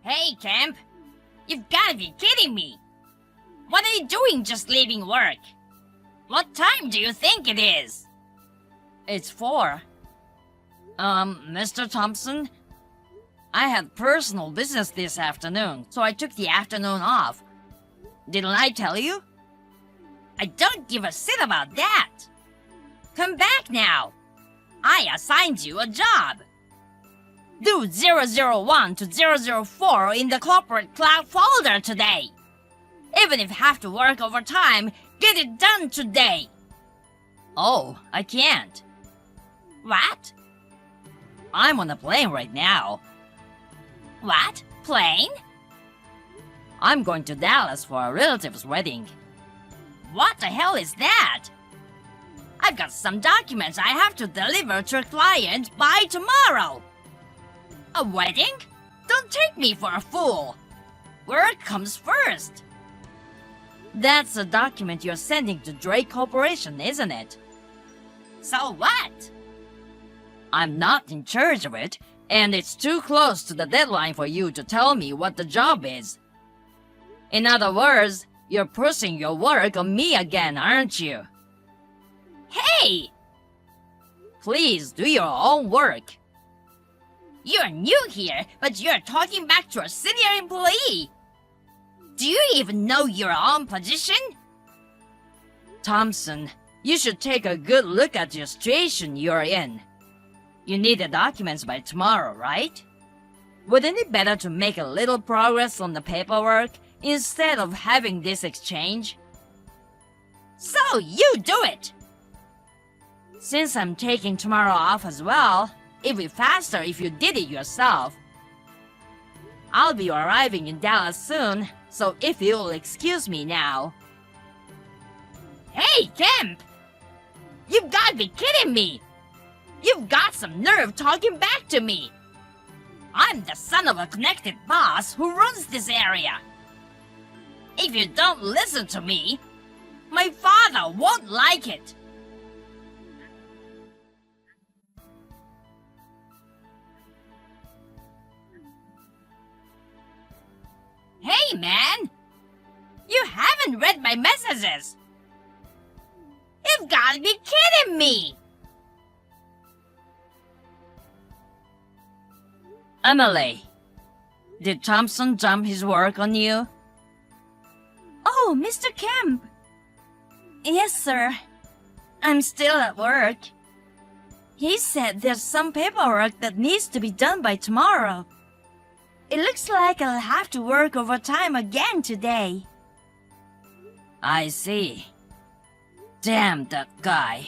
Hey, Camp! You've gotta be kidding me! What are you doing just leaving work? What time do you think it is? It's 4. Mr. Thompson? I had personal business this afternoon, so I took the afternoon off. Didn't I tell you? I don't give a shit about that! Come back now! I assigned you a job! Do 001 to 004 in the corporate cloud folder today! Even if you have to work overtime, get it done today! Oh, I can't. What? I'm on a plane right now. What? Plane? I'm going to Dallas for a relative's wedding. What the hell is that? I've got some documents I have to deliver to a client by tomorrow. A wedding? Don't take me for a fool. Work comes first. That's a document you're sending to Drake Corporation, isn't it? So what? I'm not in charge of it, and it's too close to the deadline for you to tell me what the job is. In other words, you're pushing your work on me again, aren't you? Hey! Please do your own work. You're new here, but you're talking back to a senior employee. Do you even know your own position? Thompson, you should take a good look at your situation you're in. You need the documents by tomorrow, right? Wouldn't it be better to make a little progress on the paperwork instead of having this exchange? So you do it! Since I'm taking tomorrow off as well, it'd be faster if you did it yourself. I'll be arriving in Dallas soon, so if you'll excuse me now. Hey, Kemp! You've gotta be kidding me! You've got some nerve talking back to me! I'm the son of a connected boss who runs this area. If you don't listen to me, my father won't like it. Hey, man! You haven't read my messages! You've gotta be kidding me! Emily, did Thompson dump his work on you? Oh, Mr. Kemp. Yes, sir. I'm still at work. He said there's some paperwork that needs to be done by tomorrow. It looks like I'll have to work overtime again today. I see. Damn that guy.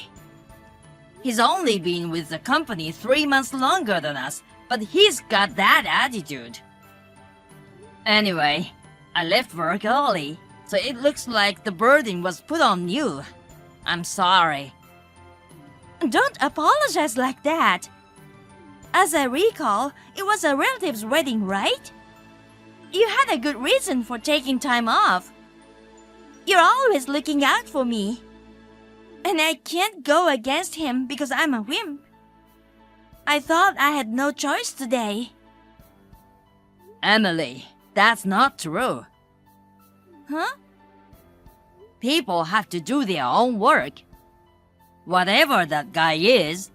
He's only been with the company 3 months longer than us, but he's got that attitude. Anyway, I left work early, so it looks like the burden was put on you. I'm sorry. Don't apologize like that. As I recall, it was a relative's wedding, right? You had a good reason for taking time off. You're always looking out for me. And I can't go against him because I'm a wimp. I thought I had no choice today. Emily, that's not true. Huh? People have to do their own work. Whatever that guy is,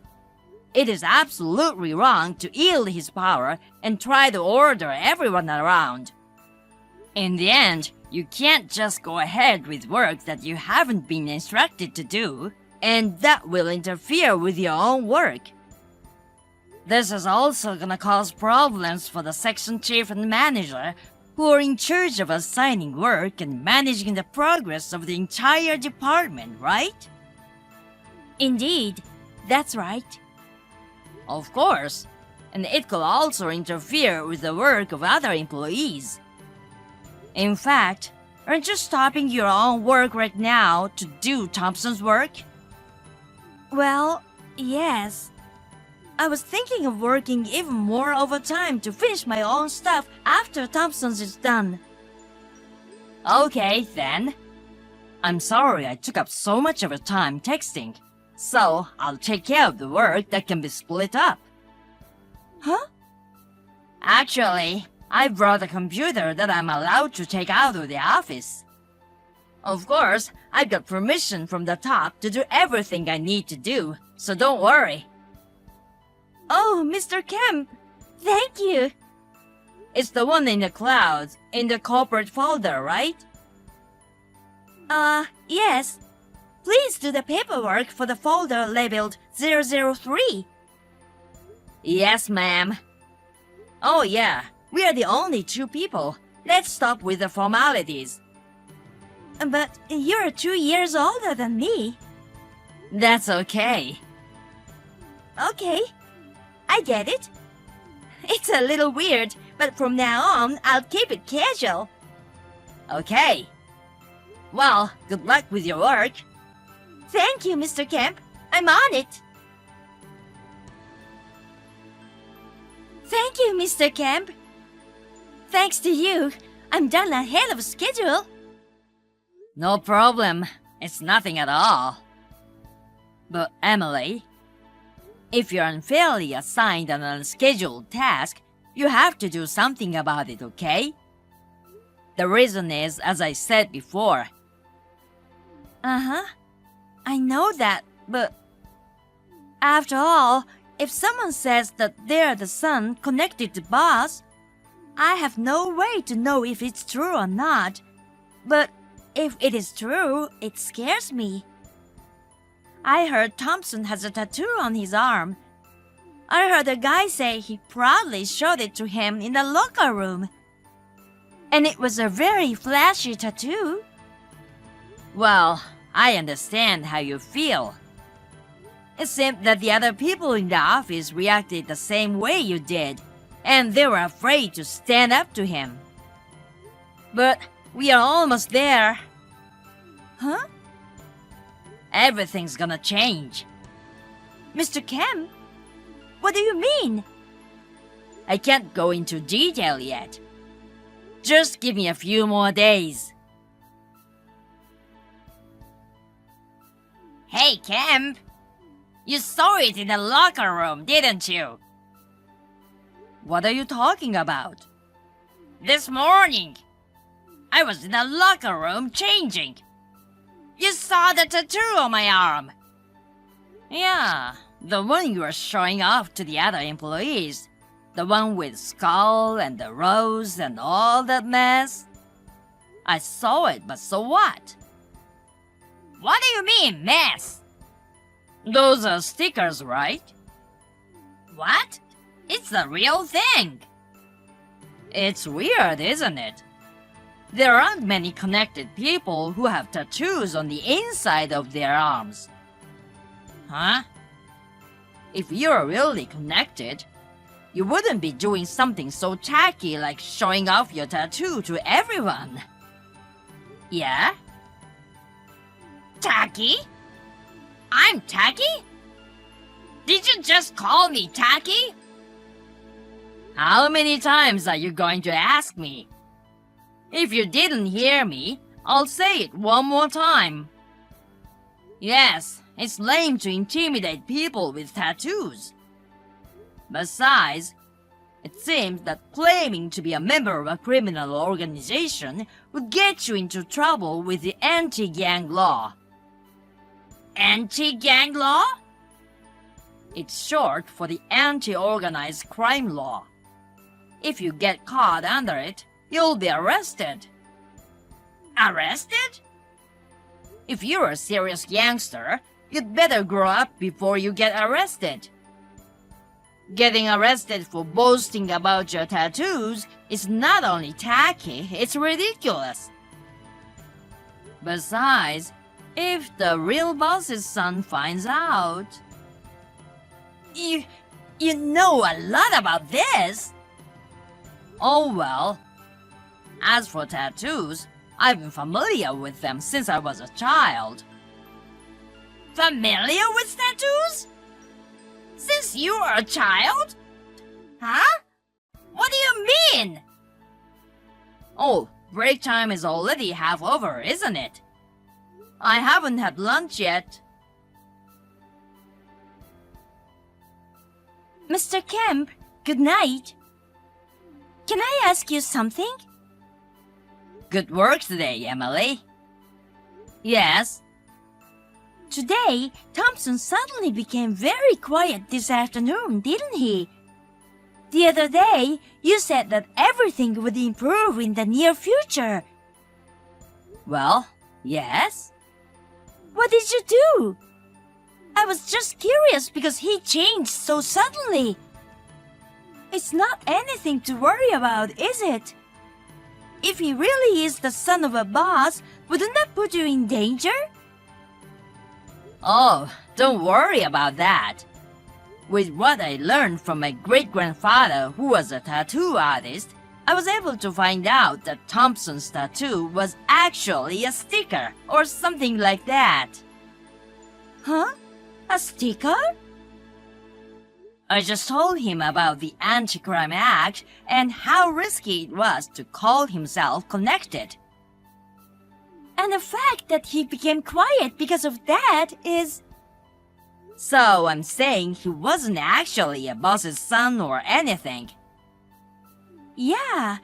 it is absolutely wrong to yield his power and try to order everyone around. In the end, you can't just go ahead with work that you haven't been instructed to do, and that will interfere with your own work. This is also gonna cause problems for the section chief and manager who are in charge of assigning work and managing the progress of the entire department, right? Indeed, that's right. Of course, and it could also interfere with the work of other employees. In fact, aren't you stopping your own work right now to do Thompson's work? Well, yes. I was thinking of working even more overtime to finish my own stuff after Thompson's is done. Okay, then. I'm sorry I took up so much of your time texting, so I'll take care of the work that can be split up. Huh? Actually, I brought a computer that I'm allowed to take out of the office. Of course, I've got permission from the top to do everything I need to do, so don't worry. Oh, Mr. Kemp, thank you. It's the one in the clouds, in the corporate folder, right? Yes. Please do the paperwork for the folder labeled 003. Yes, ma'am. Oh yeah, we are the only 2 people. Let's stop with the formalities. But you're 2 years older than me. That's okay. Okay, I get it. It's a little weird, but from now on, I'll keep it casual. Okay. Well, good luck with your work. Thank you, Mr. Kemp. I'm on it. Thank you, Mr. Kemp. Thanks to you, I'm done ahead of schedule. No problem. It's nothing at all. But Emily, if you're unfairly assigned an unscheduled task, you have to do something about it, okay? The reason is, as I said before. Uh-huh. I know that, but after all, if someone says that they're the son connected to boss, I have no way to know if it's true or not. But if it is true, it scares me. I heard Thompson has a tattoo on his arm. I heard a guy say he proudly showed it to him in the locker room. And it was a very flashy tattoo. Well, I understand how you feel. It seemed that the other people in the office reacted the same way you did, and they were afraid to stand up to him. But we are almost there. Huh? Everything's gonna change. Mr. Kemp? What do you mean? I can't go into detail yet. Just give me a few more days. Hey, Kemp. You saw it in the locker room, didn't you? What are you talking about? This morning. I was in the locker room changing. You saw the tattoo on my arm. Yeah, the one you were showing off to the other employees. The one with skull and the rose and all that mess. I saw it, but so what? What do you mean, mess? Those are stickers, right? What? It's the real thing. It's weird, isn't it? There aren't many connected people who have tattoos on the inside of their arms. Huh? If you're really connected, you wouldn't be doing something so tacky like showing off your tattoo to everyone. Yeah? Tacky? I'm tacky? Did you just call me tacky? How many times are you going to ask me? If you didn't hear me, I'll say it one more time. Yes, it's lame to intimidate people with tattoos. Besides, it seems that claiming to be a member of a criminal organization would get you into trouble with the anti-gang law. Anti-gang law? It's short for the anti-organized crime law. If you get caught under it, you'll be arrested. Arrested? If you're a serious gangster, you'd better grow up before you get arrested. Getting arrested for boasting about your tattoos is not only tacky, it's ridiculous. Besides, if the real boss's son finds out... You know a lot about this. Oh well. As for tattoos, I've been familiar with them since I was a child. Familiar with tattoos? Since you were a child? Huh? What do you mean? Oh, break time is already half over, isn't it? I haven't had lunch yet. Mr. Kemp, good night. Can I ask you something? Good work today, Emily. Yes. Today, Thompson suddenly became very quiet this afternoon, didn't he? The other day, you said that everything would improve in the near future. Well, yes. What did you do? I was just curious because he changed so suddenly. It's not anything to worry about, is it? If he really is the son of a boss, wouldn't that put you in danger? Oh, don't worry about that. With what I learned from my great-grandfather, who was a tattoo artist, I was able to find out that Thompson's tattoo was actually a sticker or something like that. Huh? A sticker? I just told him about the Anti-Crime Act and how risky it was to call himself connected. And the fact that he became quiet because of that is... So I'm saying he wasn't actually a boss's son or anything. Yeah.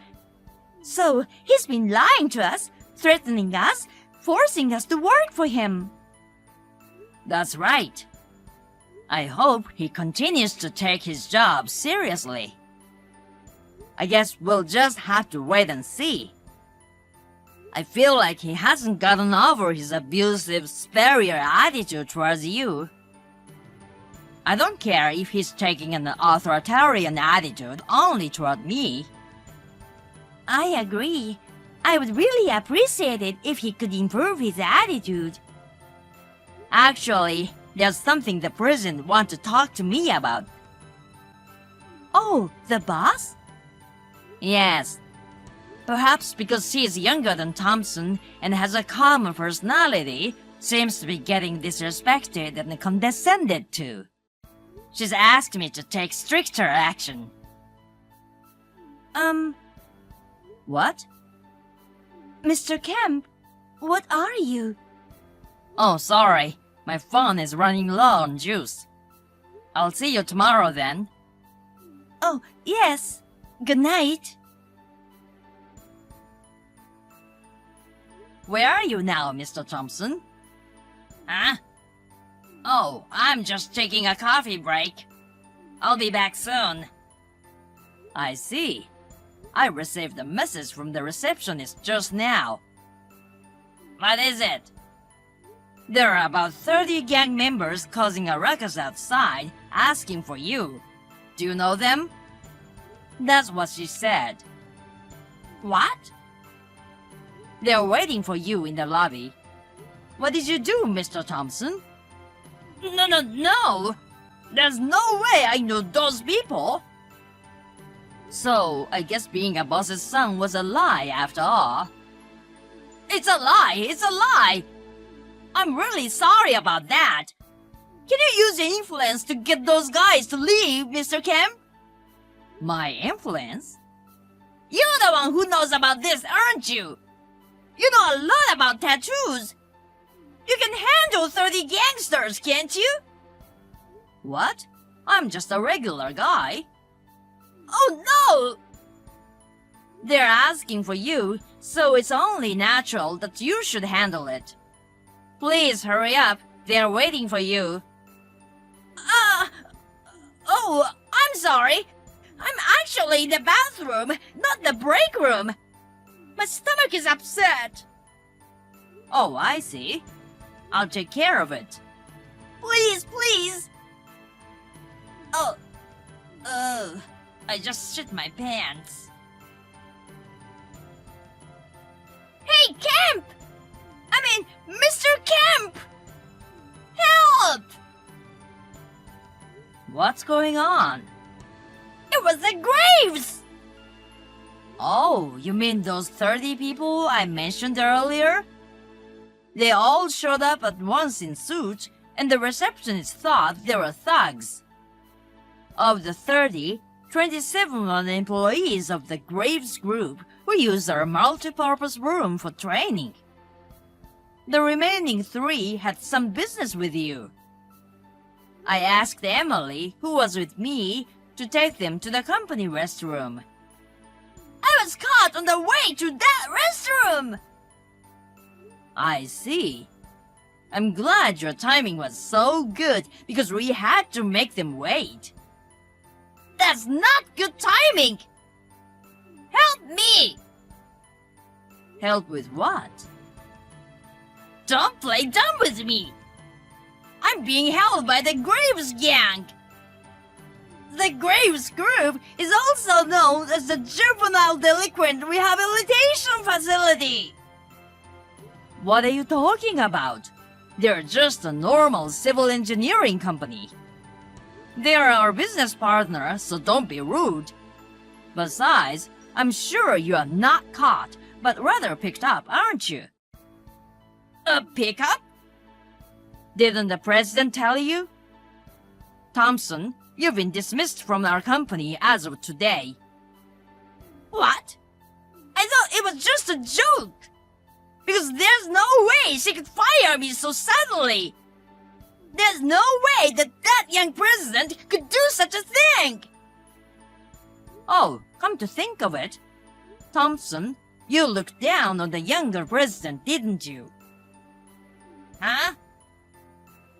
So he's been lying to us, threatening us, forcing us to work for him. That's right. I hope he continues to take his job seriously. I guess we'll just have to wait and see. I feel like he hasn't gotten over his abusive, superior attitude towards you. I don't care if he's taking an authoritarian attitude only toward me. I agree. I would really appreciate it if he could improve his attitude. Actually, there's something the president wants to talk to me about. Oh, the boss? Yes. Perhaps because she is younger than Thompson and has a calmer personality, seems to be getting disrespected and condescended to. She's asked me to take stricter action. What? Mr. Kemp, what are you? Oh, sorry. My phone is running low on juice. I'll see you tomorrow then. Oh, yes. Good night. Where are you now, Mr. Thompson? Huh? Oh, I'm just taking a coffee break. I'll be back soon. I see. I received a message from the receptionist just now. What is it? There are about 30 gang members causing a ruckus outside, asking for you. Do you know them? That's what she said. What? They're waiting for you in the lobby. What did you do, Mr. Thompson? No! There's no way I know those people! So, I guess being a boss's son was a lie after all. It's a lie! It's a lie! I'm really sorry about that. Can you use your influence to get those guys to leave, Mr. Kemp? My influence? You're the one who knows about this, aren't you? You know a lot about tattoos. You can handle 30 gangsters, can't you? What? I'm just a regular guy. Oh no! They're asking for you, so it's only natural that you should handle it. Please hurry up. They're waiting for you. Oh, I'm sorry. I'm actually in the bathroom, not the break room. My stomach is upset. Oh, I see. I'll take care of it. Please. Oh, I just shit my pants. Hey, Kemp! Mr. Kemp! Help! What's going on? It was the Graves! Oh, you mean those 30 people I mentioned earlier? They all showed up at once in suits, and the receptionist thought they were thugs. Of the 30, 27 were employees of the Graves Group who used our multi-purpose room for training. The remaining 3 had some business with you. I asked Emily, who was with me, to take them to the company restroom. on the way to that restroom! I see. I'm glad your timing was so good because we had to make them wait. That's not good timing! Help me! Help with what? Don't play dumb with me! I'm being held by the Graves gang! The Graves Group is also known as the Juvenile Delinquent Rehabilitation Facility! What are you talking about? They're just a normal civil engineering company. They're our business partner, so don't be rude. Besides, I'm sure you are not caught, but rather picked up, aren't you? A pickup? Didn't the president tell you? Thompson, you've been dismissed from our company as of today. What? I thought it was just a joke! Because there's no way she could fire me so suddenly! There's no way that young president could do such a thing! Oh, come to think of it, Thompson, you looked down on the younger president, didn't you? Huh?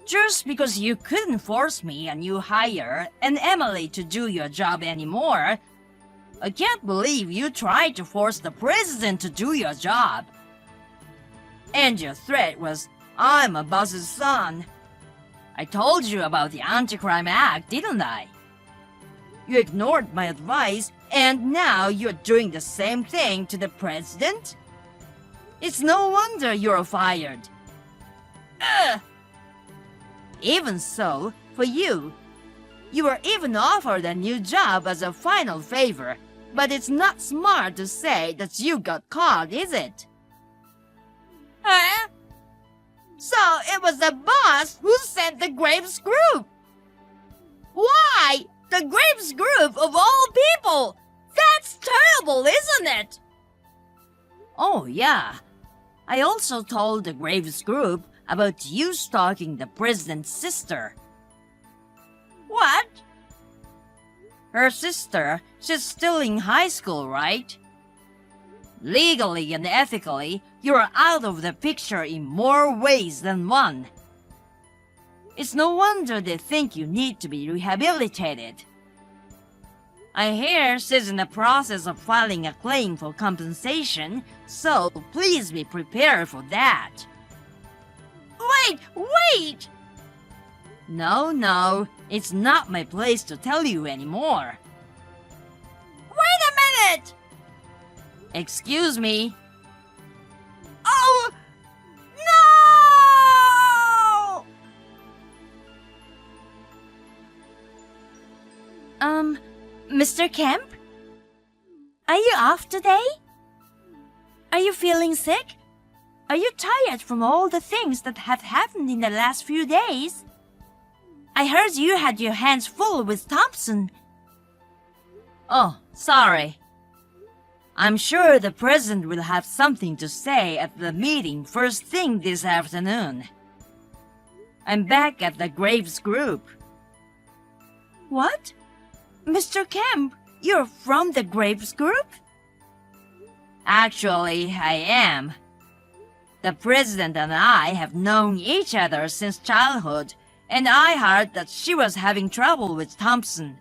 Just because you couldn't force me and you hire and Emily to do your job anymore, I can't believe you tried to force the president to do your job. And your threat was, I'm a boss's son. I told you about the Anti-Crime Act, didn't I? You ignored my advice, and now you're doing the same thing to the president? It's no wonder you're fired. Ugh! Even so, for you were even offered a new job as a final favor, but it's not smart to say that you got caught, is it? Huh? So it was the boss who sent the Graves Group! Why? The Graves Group of all people! That's terrible, isn't it? Oh, yeah. I also told the Graves Group about you stalking the president's sister. What? Her sister, she's still in high school, right? Legally and ethically, you're out of the picture in more ways than one. It's no wonder they think you need to be rehabilitated. I hear she's in the process of filing a claim for compensation, so please be prepared for that. Wait! No, it's not my place to tell you anymore. Wait a minute! Excuse me. Oh! No! Mr. Kemp? Are you off today? Are you feeling sick? Are you tired from all the things that have happened in the last few days? I heard you had your hands full with Thompson. Oh, sorry. I'm sure the president will have something to say at the meeting first thing this afternoon. I'm back at the Graves Group. What? Mr. Kemp, you're from the Graves Group? Actually, I am. The president and I have known each other since childhood, and I heard that she was having trouble with Thompson.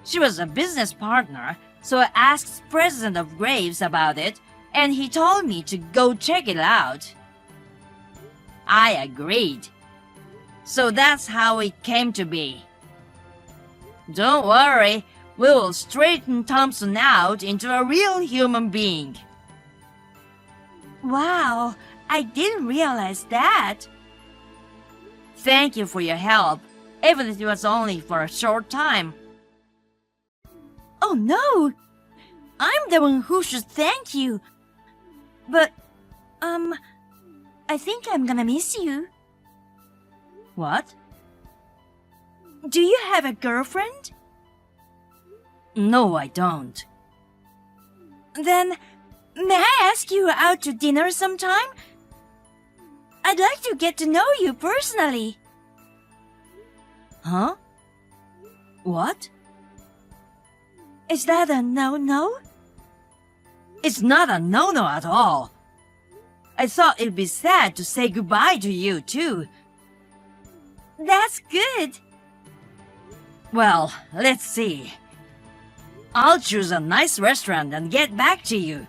She was a business partner, so I asked President of Graves about it, and he told me to go check it out. I agreed. So that's how it came to be. Don't worry, we will straighten Thompson out into a real human being. Wow, I didn't realize that. Thank you for your help, even if it was only for a short time. Oh no! I'm the one who should thank you. But, I think I'm gonna miss you. What? Do you have a girlfriend? No, I don't. Then, may I ask you out to dinner sometime? I'd like to get to know you personally. Huh? What? Is that a no-no? It's not a no-no at all. I thought it'd be sad to say goodbye to you, too. That's good. Well, let's see. I'll choose a nice restaurant and get back to you.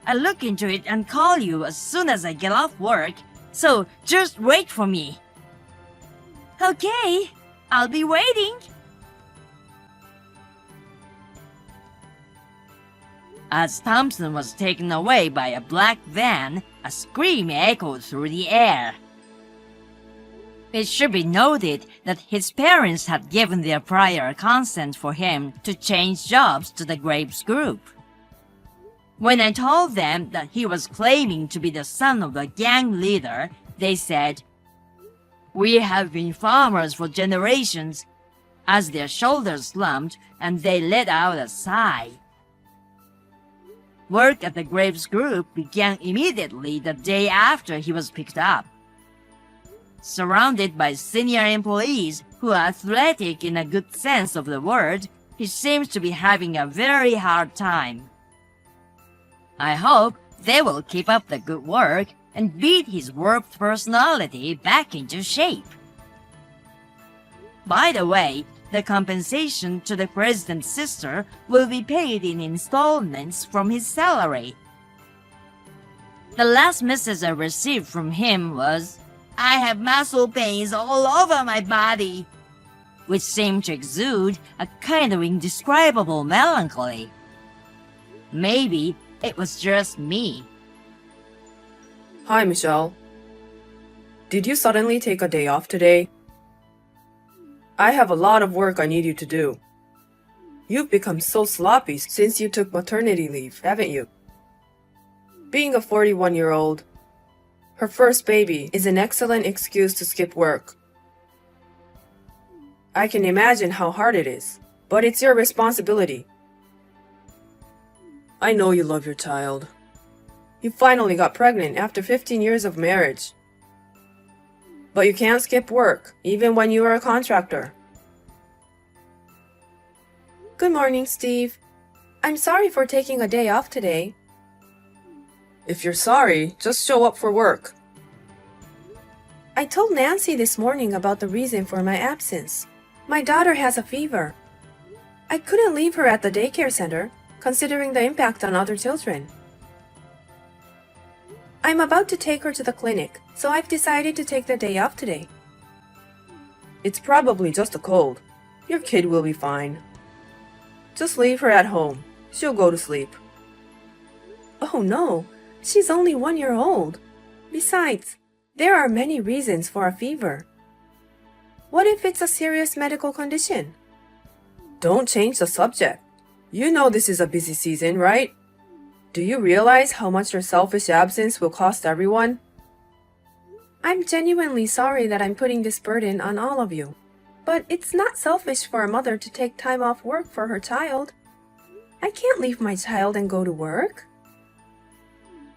I'll look into it and call you as soon as I get off work, so just wait for me. Okay, I'll be waiting. As Thompson was taken away by a black van, a scream echoed through the air. It should be noted that his parents had given their prior consent for him to change jobs to the Graves Group. When I told them that he was claiming to be the son of a gang leader, they said, "We have been farmers for generations," as their shoulders slumped and they let out a sigh. Work at the Graves Group began immediately the day after he was picked up. Surrounded by senior employees who are athletic in a good sense of the word, he seems to be having a very hard time. I hope they will keep up the good work and beat his warped personality back into shape. By the way, the compensation to the president's sister will be paid in installments from his salary. The last message I received from him was, "I have muscle pains all over my body," which seemed to exude a kind of indescribable melancholy. Maybe it was just me. Hi, Michelle. Did you suddenly take a day off today? I have a lot of work I need you to do. You've become so sloppy since you took maternity leave, haven't you? Being a 41-year-old, her first baby is an excellent excuse to skip work. I can imagine how hard it is, but it's your responsibility. I know you love your child. You finally got pregnant after 15 years of marriage. But you can't skip work, even when you are a contractor. Good morning, Steve. I'm sorry for taking a day off today. If you're sorry, just show up for work. I told Nancy this morning about the reason for my absence. My daughter has a fever. I couldn't leave her at the daycare center, considering the impact on other children. I'm about to take her to the clinic, so I've decided to take the day off today. It's probably just a cold. Your kid will be fine. Just leave her at home. She'll go to sleep. Oh no, she's only 1 year old. Besides, there are many reasons for a fever. What if it's a serious medical condition? Don't change the subject. You know this is a busy season, right? Do you realize how much your selfish absence will cost everyone? I'm genuinely sorry that I'm putting this burden on all of you. But it's not selfish for a mother to take time off work for her child. I can't leave my child and go to work.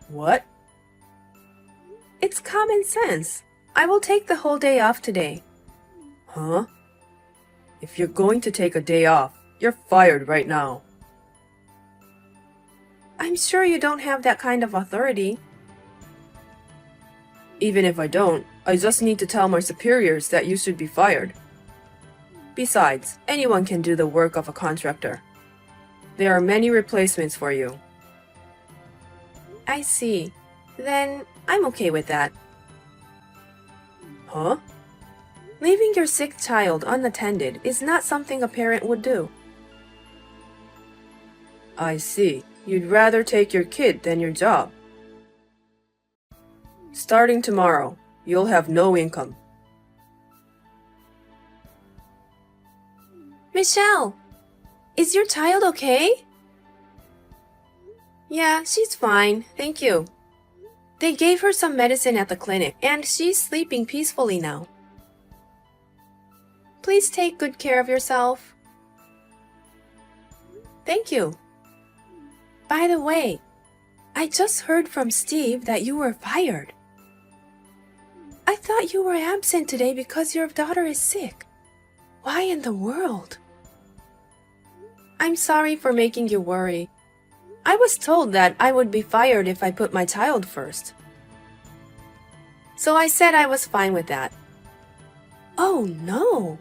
What? It's common sense. I will take the whole day off today. Huh? If you're going to take a day off, you're fired right now. I'm sure you don't have that kind of authority. Even if I don't, I just need to tell my superiors that you should be fired. Besides, anyone can do the work of a contractor. There are many replacements for you. I see. Then I'm okay with that. Huh? Leaving your sick child unattended is not something a parent would do. I see. You'd rather take your kid than your job. Starting tomorrow, you'll have no income. Michelle, is your child okay? Yeah, she's fine, thank you. They gave her some medicine at the clinic, and she's sleeping peacefully now. Please take good care of yourself. Thank you. By the way, I just heard from Steve that you were fired. I thought you were absent today because your daughter is sick. Why in the world? I'm sorry for making you worry. I was told that I would be fired if I put my child first. So I said I was fine with that. Oh no!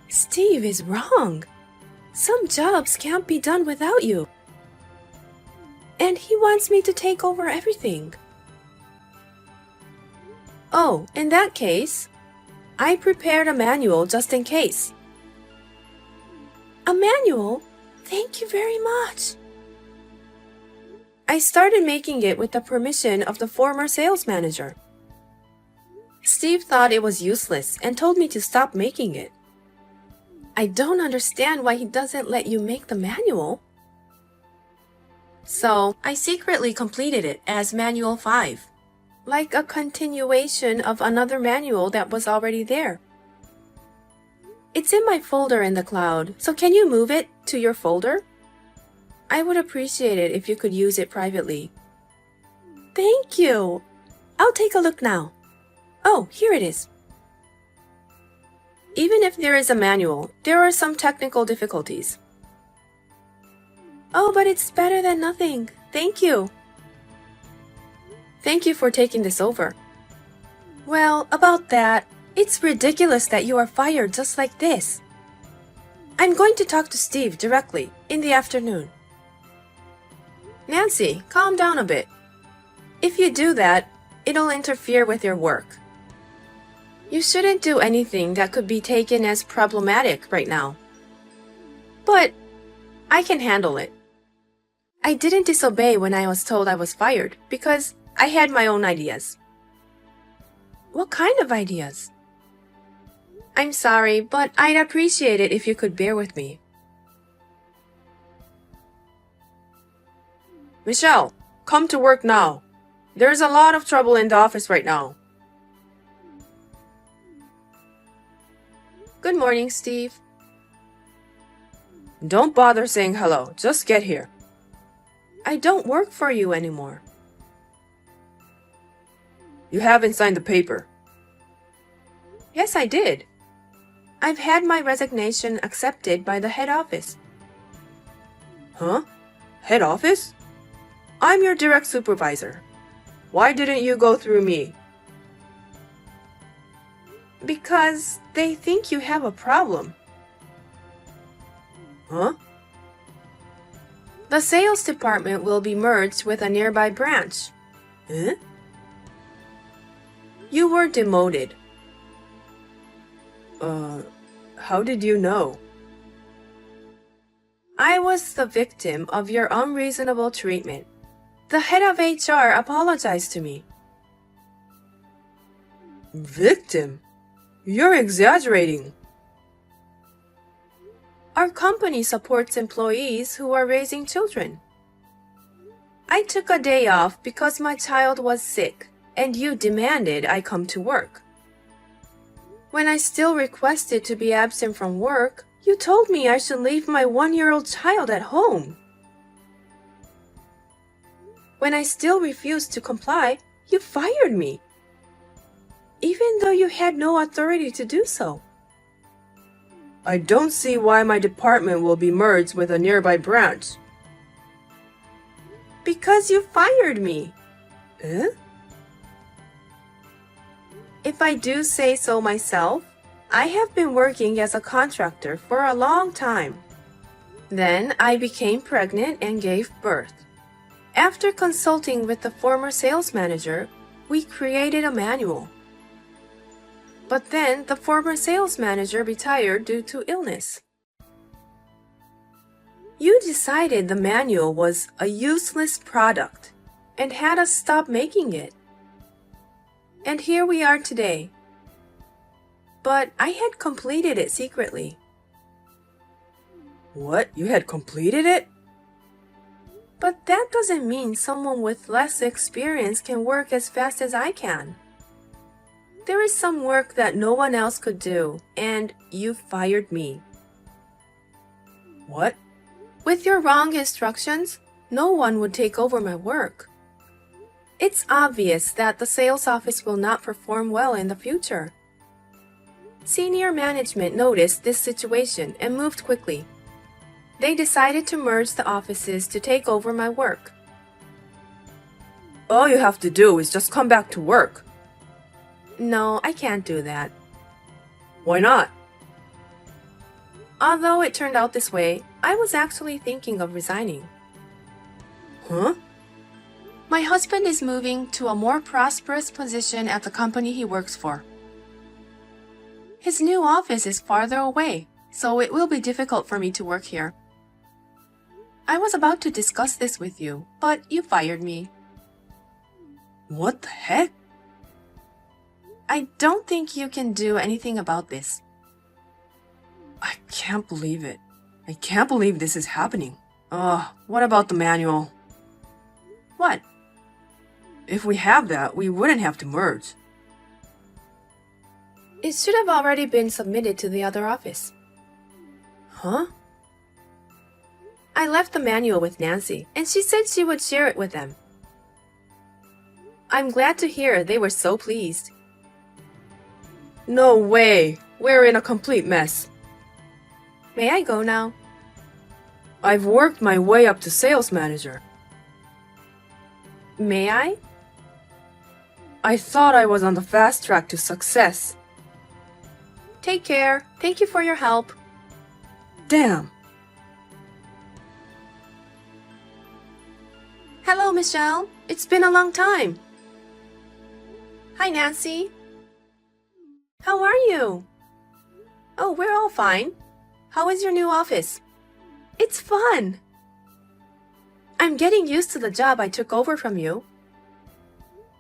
Steve is wrong. Some jobs can't be done without you. And he wants me to take over everything. Oh, in that case, I prepared a manual just in case. A manual? Thank you very much. I started making it with the permission of the former sales manager. Steve thought it was useless and told me to stop making it. I don't understand why he doesn't let you make the manual. So, I secretly completed it as Manual 5, like a continuation of another manual that was already there. It's in my folder in the cloud, so can you move it to your folder? I would appreciate it if you could use it privately. Thank you. I'll take a look now. Oh, here it is. Even if there is a manual, there are some technical difficulties. Oh, but it's better than nothing. Thank you. Thank you for taking this over. Well, about that, it's ridiculous that you are fired just like this. I'm going to talk to Steve directly in the afternoon. Nancy, calm down a bit. If you do that, it'll interfere with your work. You shouldn't do anything that could be taken as problematic right now. But I can handle it. I didn't disobey when I was told I was fired because I had my own ideas. What kind of ideas? I'm sorry, but I'd appreciate it if you could bear with me. Michelle, come to work now. There's a lot of trouble in the office right now. Good morning, Steve. Don't bother saying hello. Just get here. I don't work for you anymore. You haven't signed the paper. Yes, I did. I've had my resignation accepted by the head office. Huh? Head office? I'm your direct supervisor. Why didn't you go through me? Because they think you have a problem. Huh? The sales department will be merged with a nearby branch. Eh? You were demoted. How did you know? I was the victim of your unreasonable treatment. The head of HR apologized to me. Victim? You're exaggerating. Our company supports employees who are raising children. I took a day off because my child was sick, and you demanded I come to work. When I still requested to be absent from work, you told me I should leave my 1-year-old child at home. When I still refused to comply, you fired me, even though you had no authority to do so. I don't see why my department will be merged with a nearby branch. Because you fired me. Eh? If I do say so myself, I have been working as a contractor for a long time. Then I became pregnant and gave birth. After consulting with the former sales manager, we created a manual. But then the former sales manager retired due to illness. You decided the manual was a useless product and had us stop making it. And here we are today. But I had completed it secretly. What? You had completed it? But that doesn't mean someone with less experience can work as fast as I can. There is some work that no one else could do, and you fired me. What? With your wrong instructions, no one would take over my work. It's obvious that the sales office will not perform well in the future. Senior management noticed this situation and moved quickly. They decided to merge the offices to take over my work. All you have to do is just come back to work. No, I can't do that. Why not? Although it turned out this way, I was actually thinking of resigning. Huh? My husband is moving to a more prosperous position at the company he works for. His new office is farther away, so it will be difficult for me to work here. I was about to discuss this with you, but you fired me. What the heck? I don't think you can do anything about this. I can't believe it. I can't believe this is happening. What about the manual? What? If we have that, we wouldn't have to merge. It should have already been submitted to the other office. Huh? I left the manual with Nancy, and she said she would share it with them. I'm glad to hear they were so pleased. No way! We're in a complete mess. May I go now? I've worked my way up to sales manager. May I? I thought I was on the fast track to success. Take care. Thank you for your help. Damn. Hello, Michelle. It's been a long time. Hi, Nancy. How are you? Oh, we're all fine. How is your new office? It's fun. I'm getting used to the job I took over from you.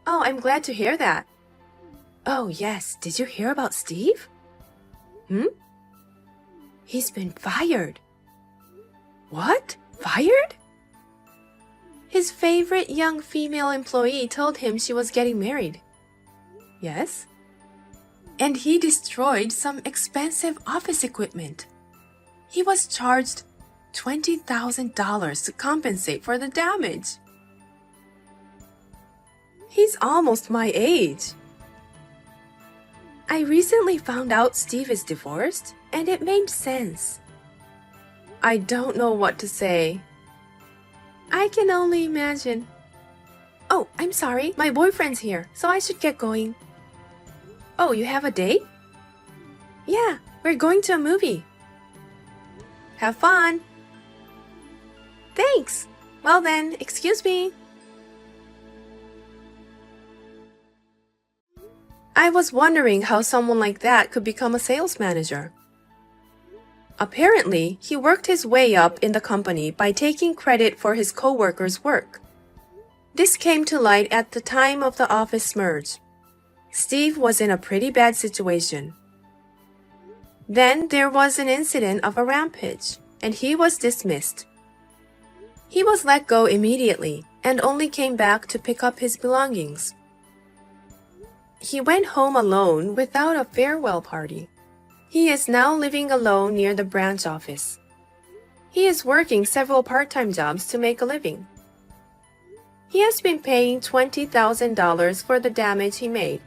Oh, I'm glad to hear that. Oh, yes. Did you hear about Steve? He's been fired. What? Fired? His favorite young female employee told him she was getting married. Yes? And he destroyed some expensive office equipment. He was charged $20,000 to compensate for the damage. He's almost my age. I recently found out Steve is divorced, and it made sense. I don't know what to say. I can only imagine. Oh, I'm sorry. My boyfriend's here, so I should get going. Oh, you have a date? Yeah, we're going to a movie. Have fun. Thanks. Well then, excuse me. I was wondering how someone like that could become a sales manager. Apparently, he worked his way up in the company by taking credit for his coworkers' work. This came to light at the time of the office merge. Steve was in a pretty bad situation. Then there was an incident of a rampage, and he was dismissed. He was let go immediately and only came back to pick up his belongings. He went home alone without a farewell party. He is now living alone near the branch office. He is working several part-time jobs to make a living. He has been paying $20,000 for the damage he made.